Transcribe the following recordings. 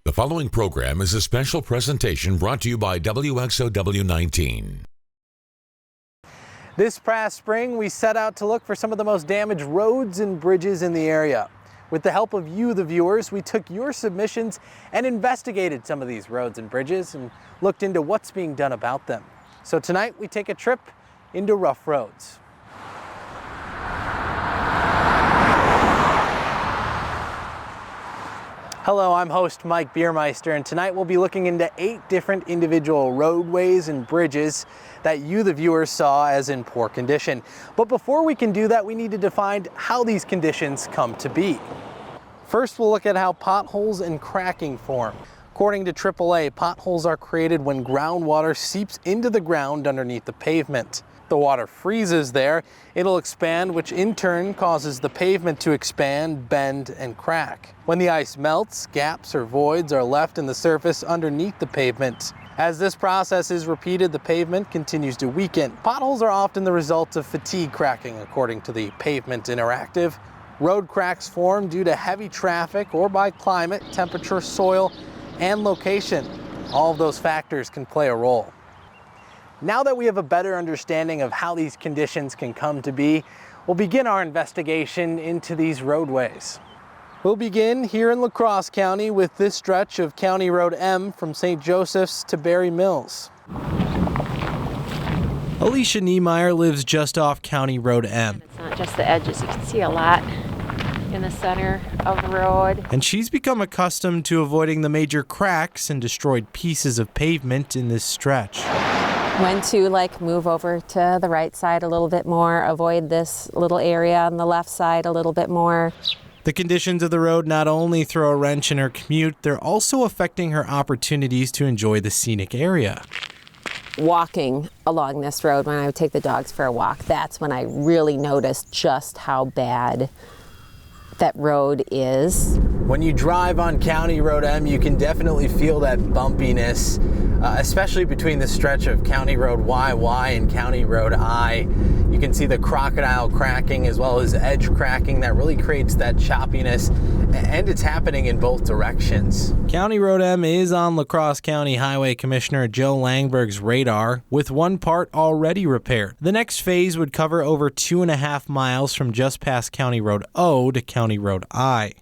The following program is a special presentation brought to you by WXOW 19. This past spring, we set out to look for some of the most damaged roads and bridges in the area. With the help of you, the viewers, we took your submissions and investigated some of these roads and bridges and looked into what's being done about them. So tonight, we take a trip into rough roads. Hello, I'm host Mike Biermeister, and tonight we'll be looking into 8 different individual roadways and bridges that you, the viewers, saw as in poor condition. But before we can do that, we need to define how these conditions come to be. First, we'll look at how potholes and cracking form. According to AAA, potholes are created when groundwater seeps into the ground underneath the pavement. The water freezes there, it'll expand, which in turn causes the pavement to expand, bend, and crack. When the ice melts, gaps or voids are left in the surface underneath the pavement. As this process is repeated, the pavement continues to weaken. Potholes are often the result of fatigue cracking, according to the Pavement Interactive. Road cracks form due to heavy traffic or by climate, temperature, soil, and location. All of those factors can play a role. Now that we have a better understanding of how these conditions can come to be, we'll begin our investigation into these roadways. We'll begin here in La Crosse County with this stretch of County Road M from St. Joseph's to Berry Mills. Alicia Niemeyer lives just off County Road M. It's not just the edges, you can see a lot in the center of the road. And she's become accustomed to avoiding the major cracks and destroyed pieces of pavement in this stretch. When to move over to the right side a little bit more, avoid this little area on the left side a little bit more. The conditions of the road not only throw a wrench in her commute, they're also affecting her opportunities to enjoy the scenic area. Walking along this road, when I would take the dogs for a walk, that's when I really noticed just how bad that road is. When you drive on County Road M, you can definitely feel that bumpiness, especially between the stretch of County Road YY and County Road I. You can see the crocodile cracking as well as edge cracking that really creates that choppiness, and it's happening in both directions. County Road M is on La Crosse County Highway Commissioner Joe Langberg's radar, with one part already repaired. The next phase would cover over 2.5 miles from just past County Road O to County Road I.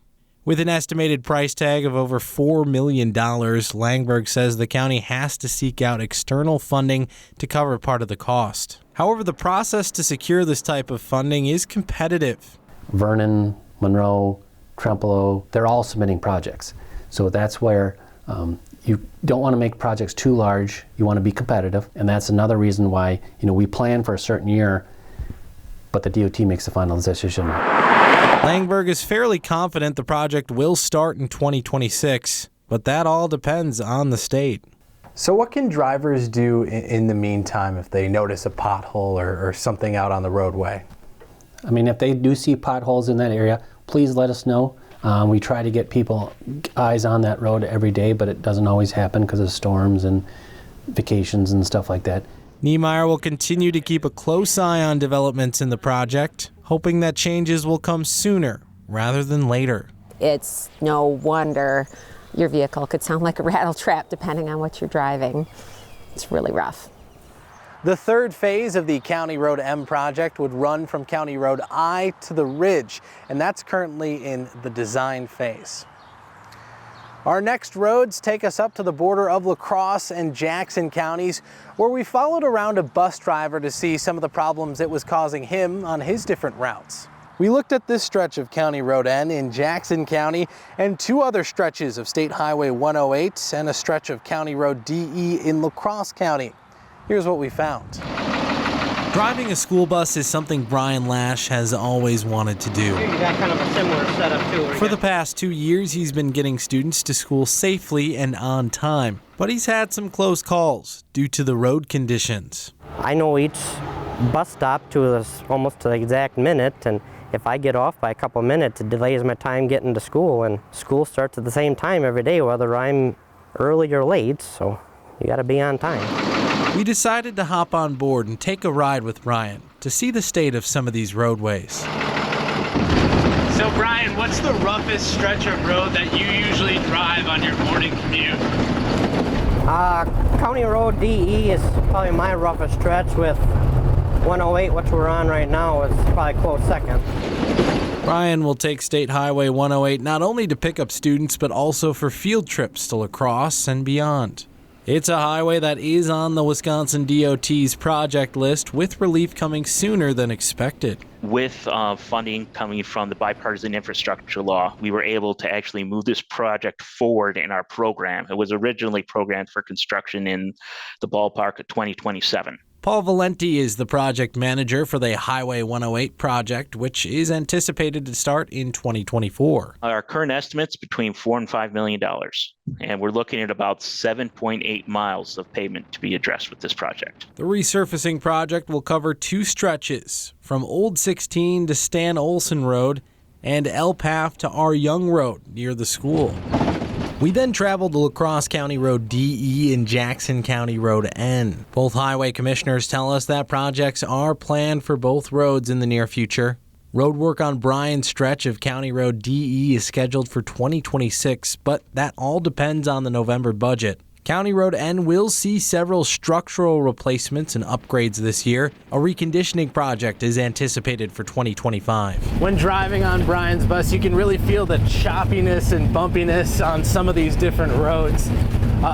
With an estimated price tag of over $4 million, Langberg says the county has to seek out external funding to cover part of the cost. However, the process to secure this type of funding is competitive. Vernon, Monroe, Trempealeau, they're all submitting projects. So that's where you don't want to make projects too large. You want to be competitive, and that's another reason why we plan for a certain year, but the DOT makes the final decision. Langberg is fairly confident the project will start in 2026, but that all depends on the state. So what can drivers do in the meantime if they notice a pothole or something out on the roadway? I mean, if they do see potholes in that area, please let us know. We try to get people eyes on that road every day, but it doesn't always happen because of storms and vacations and stuff like that. Niemeyer will continue to keep a close eye on developments in the project, hoping that changes will come sooner rather than later. It's no wonder your vehicle could sound like a rattle trap depending on what you're driving. It's really rough. The third phase of the County Road M project would run from County Road I to the Ridge, and that's currently in the design phase. Our next roads take us up to the border of La Crosse and Jackson counties, where we followed around a bus driver to see some of the problems it was causing him on his different routes. We looked at this stretch of County Road N in Jackson County and 2 other stretches of State Highway 108 and a stretch of County Road DE in La Crosse County. Here's what we found. Driving a school bus is something Brian Lash has always wanted to do. You got kind of a similar setup too. For the past 2 years, he's been getting students to school safely and on time. But he's had some close calls due to the road conditions. I know each bus stop to almost to the exact minute, and if I get off by a couple minutes, it delays my time getting to school, and school starts at the same time every day, whether I'm early or late, so you got to be on time. We decided to hop on board and take a ride with Ryan to see the state of some of these roadways. So So Brian, what's the roughest stretch of road that you usually drive on your morning commute? County Road DE is probably my roughest stretch, with 108, which we're on right now, is probably close second. Brian will take State Highway 108 not only to pick up students, but also for field trips to La Crosse and beyond. It's a highway that is on the Wisconsin DOT's project list, with relief coming sooner than expected. With funding coming from the bipartisan infrastructure law, we were able to actually move this project forward in our program. It was originally programmed for construction in the ballpark of 2027. Paul Valenti is the project manager for the Highway 108 project, which is anticipated to start in 2024. Our current estimate's between $4 and $5 million, and we're looking at about 7.8 miles of pavement to be addressed with this project. The resurfacing project will cover 2 stretches, from Old 16 to Stan Olson Road and L Path to R Young Road near the school. We then traveled to La Crosse County Road DE and Jackson County Road N. Both highway commissioners tell us that projects are planned for both roads in the near future. Road work on Bryan's stretch of County Road DE is scheduled for 2026, but that all depends on the November budget. County Road N will see several structural replacements and upgrades this year. A reconditioning project is anticipated for 2025. When driving on Brian's bus, you can really feel the choppiness and bumpiness on some of these different roads.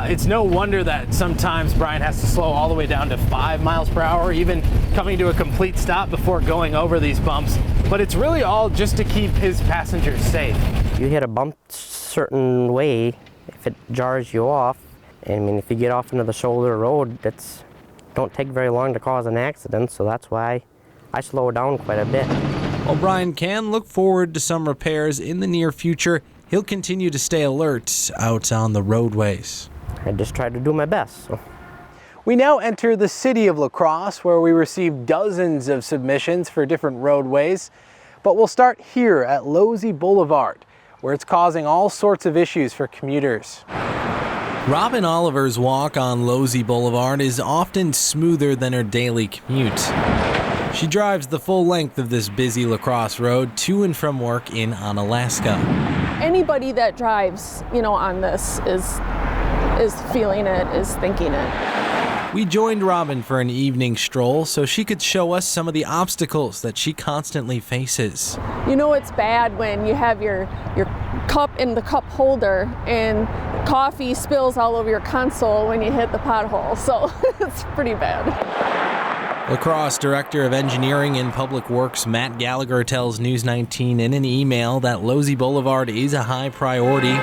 It's no wonder that sometimes Brian has to slow all the way down to 5 miles per hour, even coming to a complete stop before going over these bumps. But it's really all just to keep his passengers safe. You hit a bump certain way, if it jars you off, I mean, if you get off into the shoulder road, it's don't take very long to cause an accident, so that's why I slow down quite a bit. While Brian can look forward to some repairs in the near future, he'll continue to stay alert out on the roadways. I just try to do my best. So. We now enter the city of La Crosse, where we received dozens of submissions for different roadways. But we'll start here at Losey Boulevard, where it's causing all sorts of issues for commuters. Robin Oliver's walk on Losey Boulevard is often smoother than her daily commute. She drives the full length of this busy La Crosse road to and from work in Onalaska. Anybody that drives, on this is feeling it, is thinking it. We joined Robin for an evening stroll so she could show us some of the obstacles that she constantly faces. It's bad when you have your cup in the cup holder and coffee spills all over your console when you hit the pothole, so it's pretty bad. La Crosse Director of Engineering and Public Works Matt Gallagher tells News 19 in an email that Losey Boulevard is a high priority.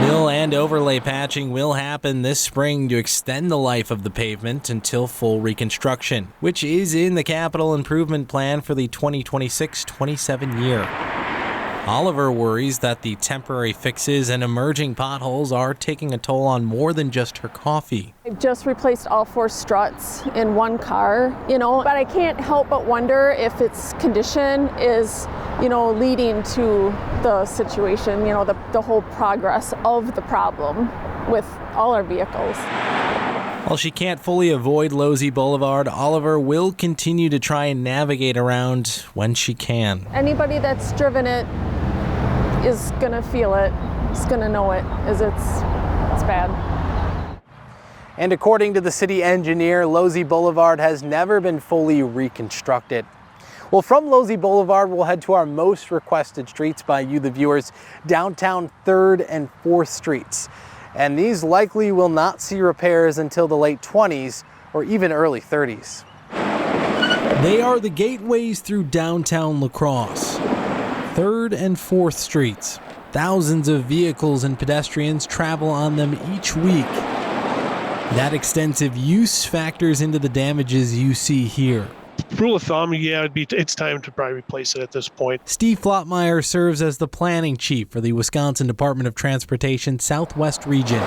Mill and overlay patching will happen this spring to extend the life of the pavement until full reconstruction, which is in the capital improvement plan for the 2026-27 year. Oliver worries that the temporary fixes and emerging potholes are taking a toll on more than just her coffee. I've just replaced all 4 struts in one car, but I can't help but wonder if its condition is, leading to the situation, the whole progress of the problem with all our vehicles. While she can't fully avoid Losey Boulevard, Oliver will continue to try and navigate around when she can. Anybody that's driven it is gonna feel it, is gonna know it, it's bad. And according to the city engineer, Losey Boulevard has never been fully reconstructed. Well, from Losey Boulevard, we'll head to our most requested streets by you, the viewers, downtown 3rd and 4th Streets. And these likely will not see repairs until the late 20s or even early 30s. They are the gateways through downtown La Crosse. 3rd and 4th Streets. Thousands of vehicles and pedestrians travel on them each week. That extensive use factors into the damages you see here. Rule of thumb, it's time to probably replace it at this point. Steve Flottmeyer serves as the planning chief for the Wisconsin Department of Transportation Southwest Region.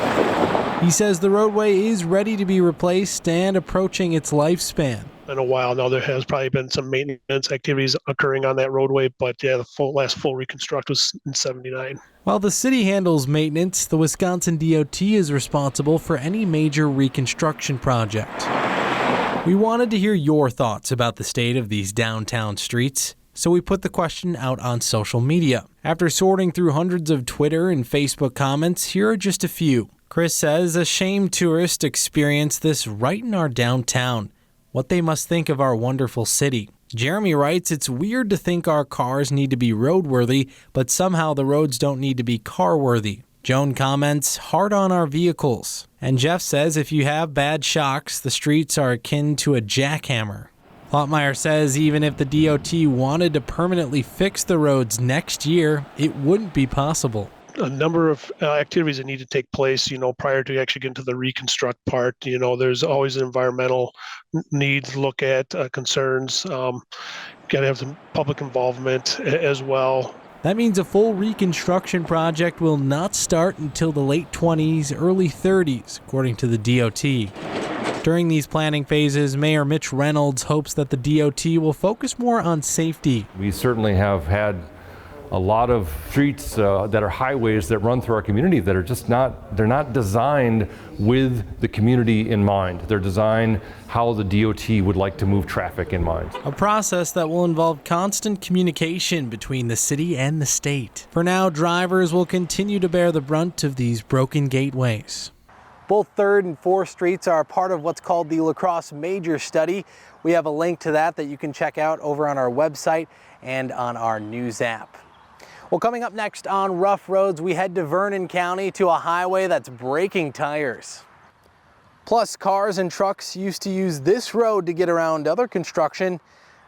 He says the roadway is ready to be replaced and approaching its lifespan. In a while now, there has probably been some maintenance activities occurring on that roadway, but the last full reconstruct was in '79. While the city handles maintenance, the Wisconsin DOT is responsible for any major reconstruction project. We wanted to hear your thoughts about the state of these downtown streets, so we put the question out on social media. After sorting through hundreds of Twitter and Facebook comments, here are just a few. Chris says, a shame tourists experience this right in our downtown. What they must think of our wonderful city. Jeremy writes, it's weird to think our cars need to be roadworthy, but somehow the roads don't need to be car-worthy. Joan comments, hard on our vehicles. And Jeff says, if you have bad shocks, the streets are akin to a jackhammer. Lottmeyer says, even if the DOT wanted to permanently fix the roads next year, it wouldn't be possible. A number of activities that need to take place, prior to actually getting to the reconstruct part. There's always environmental needs to look at, concerns. Got to have some public involvement as well. That means a full reconstruction project will not start until the late 20s, early 30s, according to the DOT. During these planning phases, Mayor Mitch Reynolds hopes that the DOT will focus more on safety. We certainly have had a lot of streets that are highways that run through our community that are just they're not designed with the community in mind. They're designed how the DOT would like to move traffic in mind. A process that will involve constant communication between the city and the state. For now, drivers will continue to bear the brunt of these broken gateways. Both 3rd and 4th Streets are part of what's called the La Crosse Major Study. We have a link to that you can check out over on our website and on our news app. Well, coming up next on Rough Roads, we head to Vernon County to a highway that's breaking tires. Plus, cars and trucks used to use this road to get around other construction.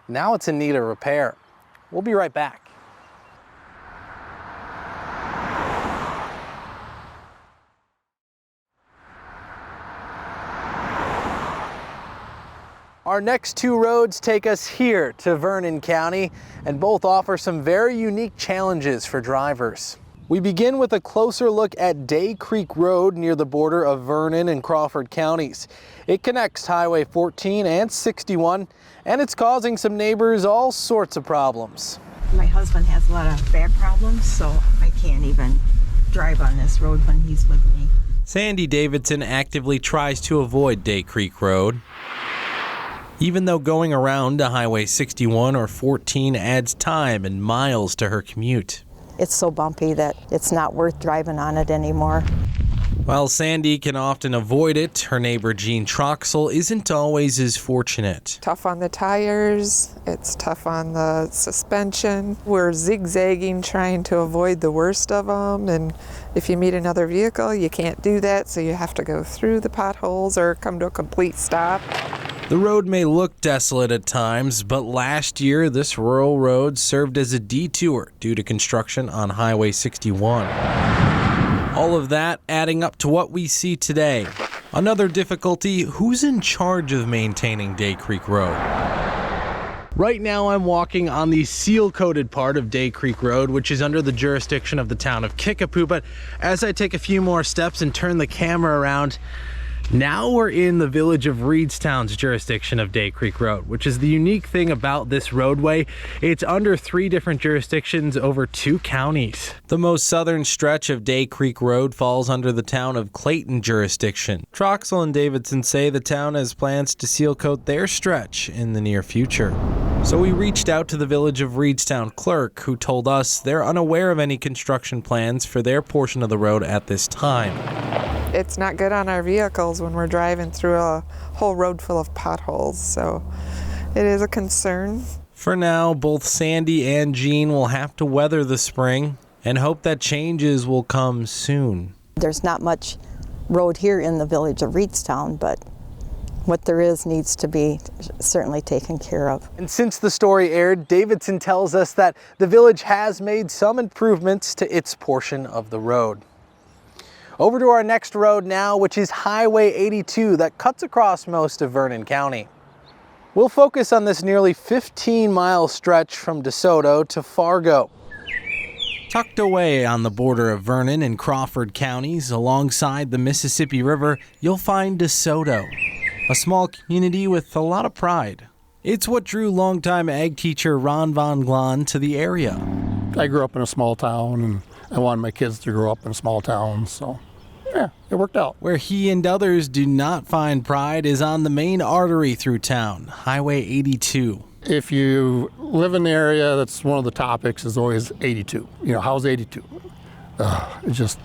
Now it's in need of repair. We'll be right back. Our next 2 roads take us here to Vernon County, and both offer some very unique challenges for drivers. We begin with a closer look at Day Creek Road near the border of Vernon and Crawford counties. It connects Highway 14 and 61, and it's causing some neighbors all sorts of problems. My husband has a lot of back problems, so I can't even drive on this road when he's with me. Sandy Davidson actively tries to avoid Day Creek Road. Even though going around to Highway 61 or 14 adds time and miles to her commute. It's so bumpy that it's not worth driving on it anymore. While Sandy can often avoid it, her neighbor Jean Troxel isn't always as fortunate. Tough on the tires, it's tough on the suspension. We're zigzagging trying to avoid the worst of them, and if you meet another vehicle, you can't do that, so you have to go through the potholes or come to a complete stop. The road may look desolate at times, but last year this rural road served as a detour due to construction on Highway 61. All of that adding up to what we see today. Another difficulty, who's in charge of maintaining Day Creek Road? Right now I'm walking on the seal-coated part of Day Creek Road, which is under the jurisdiction of the town of Kickapoo, but as I take a few more steps and turn the camera around, now we're in the village of Reedstown's jurisdiction of Day Creek Road, which is the unique thing about this roadway. It's under 3 different jurisdictions over 2 counties. The most southern stretch of Day Creek Road falls under the town of Clayton jurisdiction. Troxel and Davidson say the town has plans to seal coat their stretch in the near future. So we reached out to the village of Reedstown clerk, who told us they're unaware of any construction plans for their portion of the road at this time. It's not good on our vehicles when we're driving through a whole road full of potholes, so it is a concern. For now, both Sandy and Jean will have to weather the spring and hope that changes will come soon. There's not much road here in the village of Reedstown, but what there is needs to be certainly taken care of. And since the story aired, Davidson tells us that the village has made some improvements to its portion of the road. Over to our next road now, which is Highway 82 that cuts across most of Vernon County. We'll focus on this nearly 15-mile stretch from DeSoto to Fargo. Tucked away on the border of Vernon and Crawford counties, alongside the Mississippi River, you'll find DeSoto, a small community with a lot of pride. It's what drew longtime ag teacher Ron Von Glahn to the area. I grew up in a small town, and I wanted my kids to grow up in a small town, so yeah, it worked out. Where he and others do not find pride is on the main artery through town, Highway 82. If you live in the area, that's one of the topics is always 82. You know, how's 82? It's just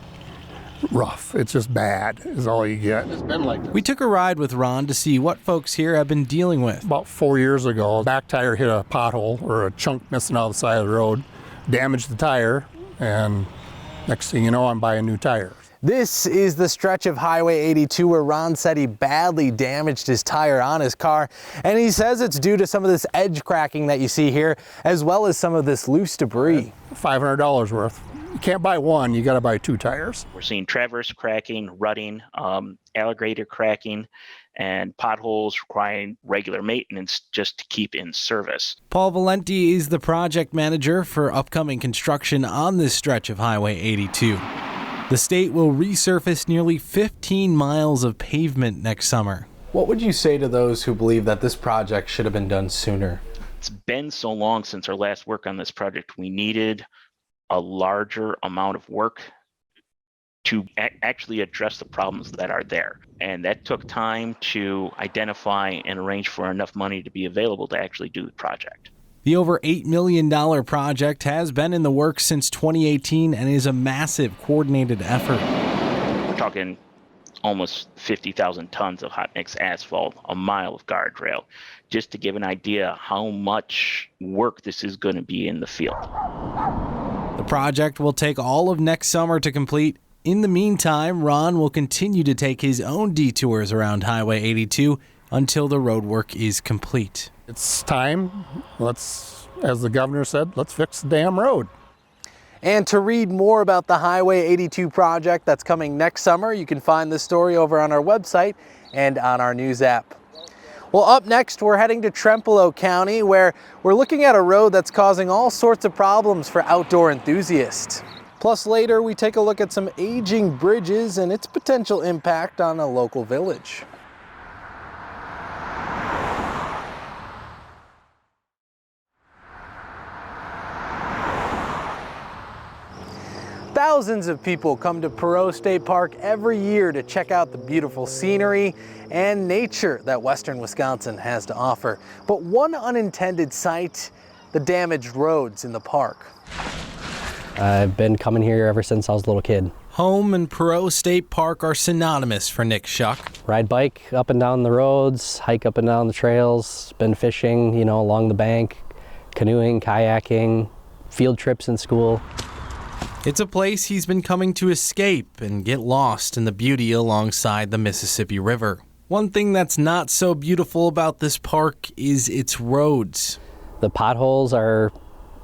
rough. It's just bad is all you get. It's been like this. We took a ride with Ron to see what folks here have been dealing with. About 4 years ago, back tire hit a pothole or a chunk missing out the side of the road, damaged the tire, and next thing you know, I'm buying new tires. This is the stretch of Highway 82 where Ron said he badly damaged his tire on his car, and he says it's due to some of this edge cracking that you see here, as well as some of this loose debris. $500 worth. You can't buy one, you gotta buy 2 tires. We're seeing traverse cracking, rutting, alligator cracking, and potholes requiring regular maintenance just to keep in service. Paul Valenti is the project manager for upcoming construction on this stretch of Highway 82. The state will resurface nearly 15 miles of pavement next summer. What would you say to those who believe that this project should have been done sooner? It's been so long since our last work on this project. We needed a larger amount of work to actually address the problems that are there. And that took time to identify and arrange for enough money to be available to actually do the project. The over $8 million project has been in the works since 2018 and is a massive coordinated effort. We're talking almost 50,000 tons of hot mix asphalt, a mile of guardrail, just to give an idea how much work this is going to be in the field. The project will take all of next summer to complete. In the meantime, Ron will continue to take his own detours around Highway 82 until the road work is complete. It's time. Let's, as the governor said, let's fix the damn road. And to read more about the Highway 82 project that's coming next summer, you can find this story over on our website and on our news app. Well, up next, we're heading to Trempealeau County, where we're looking at a road that's causing all sorts of problems for outdoor enthusiasts. Plus, later, we take a look at some aging bridges and its potential impact on a local village. Thousands of people come to Perot State Park every year to check out the beautiful scenery and nature that western Wisconsin has to offer. But one unintended sight, the damaged roads in the park. I've been coming here ever since I was a little kid. Home and Perot State Park are synonymous for Nick Schuck. Ride bike up and down the roads, hike up and down the trails, been fishing, you know, along the bank, canoeing, kayaking, field trips in school. It's a place he's been coming to escape and get lost in the beauty alongside the Mississippi River. One thing that's not so beautiful about this park is its roads. The potholes are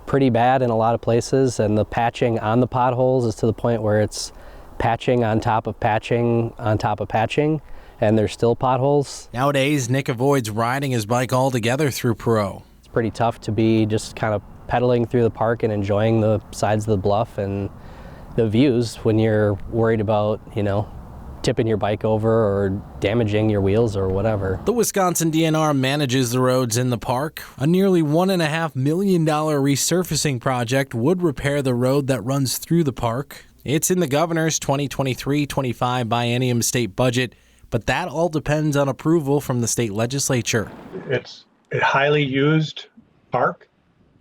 pretty bad in a lot of places, and the patching on the potholes is to the point where it's patching on top of patching on top of patching, and there's still potholes. Nowadays, Nick avoids riding his bike altogether through Perot. It's pretty tough to be just kind of pedaling through the park and enjoying the sides of the bluff and the views when you're worried about, you know, tipping your bike over or damaging your wheels or whatever. The Wisconsin DNR manages the roads in the park. A nearly $1.5 million resurfacing project would repair the road that runs through the park. It's in the governor's 2023-25 biennium state budget, but that all depends on approval from the state legislature. It's a highly used park.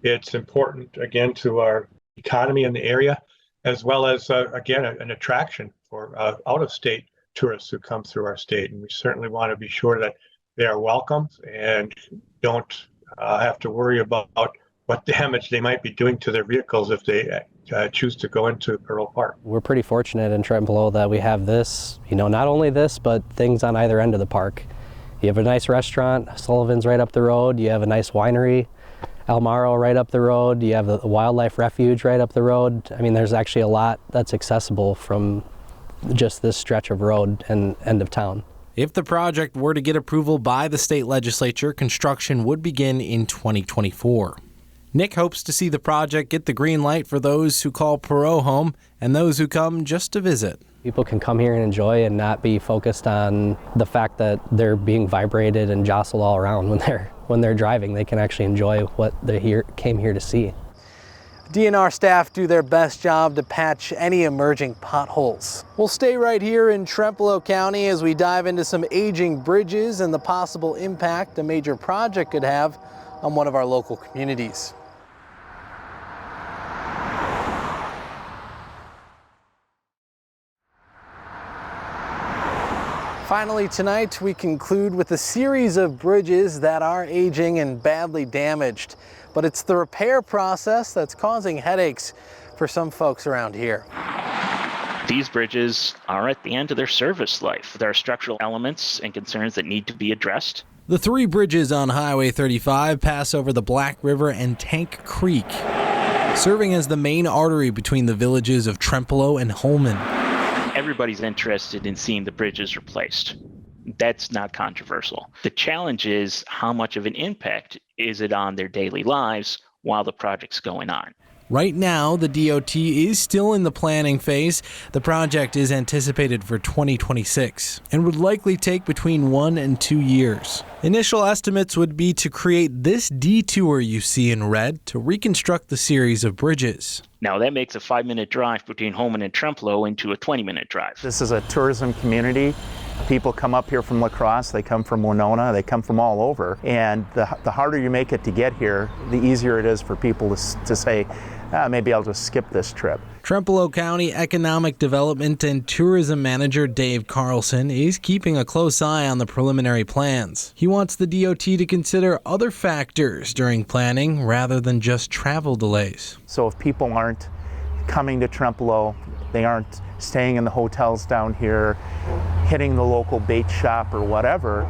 It's important, again, to our economy in the area, as well as, again, an attraction for out-of-state tourists who come through our state. And we certainly want to be sure that they are welcome and don't have to worry about what damage they might be doing to their vehicles if they choose to go into Perot Park. We're pretty fortunate in Trempealeau that we have this, you know, not only this, but things on either end of the park. You have a nice restaurant, Sullivan's right up the road. You have a nice winery, Almaro right up the road. You have the wildlife refuge right up the road. I mean, there's actually a lot that's accessible from just this stretch of road and end of town. If the project were to get approval by the state legislature, construction would begin in 2024. Nick hopes to see the project get the green light for those who call Perot home and those who come just to visit. People can come here and enjoy and not be focused on the fact that they're being vibrated and jostled all around when they're driving. They can actually enjoy what they came here to see. DNR staff do their best job to patch any emerging potholes. We'll stay right here in Trempealeau County as we dive into some aging bridges and the possible impact a major project could have on one of our local communities. Finally tonight, we conclude with a series of bridges that are aging and badly damaged. But it's the repair process that's causing headaches for some folks around here. These bridges are at the end of their service life. There are structural elements and concerns that need to be addressed. The 3 bridges on Highway 35 pass over the Black River and Tank Creek, serving as the main artery between the villages of Trempolo and Holman. Everybody's interested in seeing the bridges replaced. That's not controversial. The challenge is how much of an impact is it on their daily lives while the project's going on. Right now, the DOT is still in the planning phase. The project is anticipated for 2026 and would likely take between 1 and 2 years. Initial estimates would be to create this detour you see in red to reconstruct the series of bridges. Now that makes a 5-minute drive between Holman and Trempolo into a 20-minute drive. This is a tourism community. People come up here from La Crosse, they come from Winona, they come from all over. And the harder you make it to get here, the easier it is for people to say, maybe I'll just skip this trip. Trempolo County Economic Development and Tourism Manager Dave Carlson is keeping a close eye on the preliminary plans. He wants the DOT to consider other factors during planning rather than just travel delays. So if people aren't coming to Trempolo, they aren't staying in the hotels down here, hitting the local bait shop or whatever,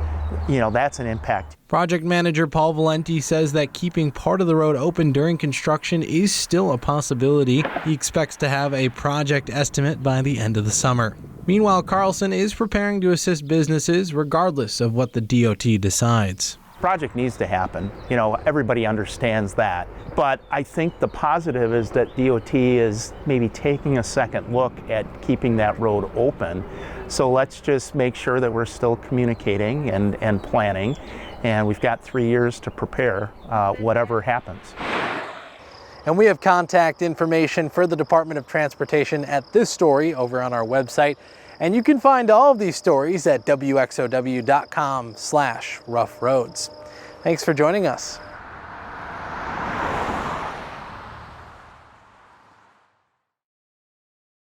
that's an impact. Project manager Paul Valenti says that keeping part of the road open during construction is still a possibility. He expects to have a project estimate by the end of the summer. Meanwhile, Carlson is preparing to assist businesses regardless of what the DOT decides. Project needs to happen. Everybody understands that. But I think the positive is that DOT is maybe taking a second look at keeping that road open. So let's just make sure that we're still communicating and planning. And we've got 3 years to prepare whatever happens. And we have contact information for the Department of Transportation at this story over on our website. And you can find all of these stories at wxow.com/roughroads. Thanks for joining us.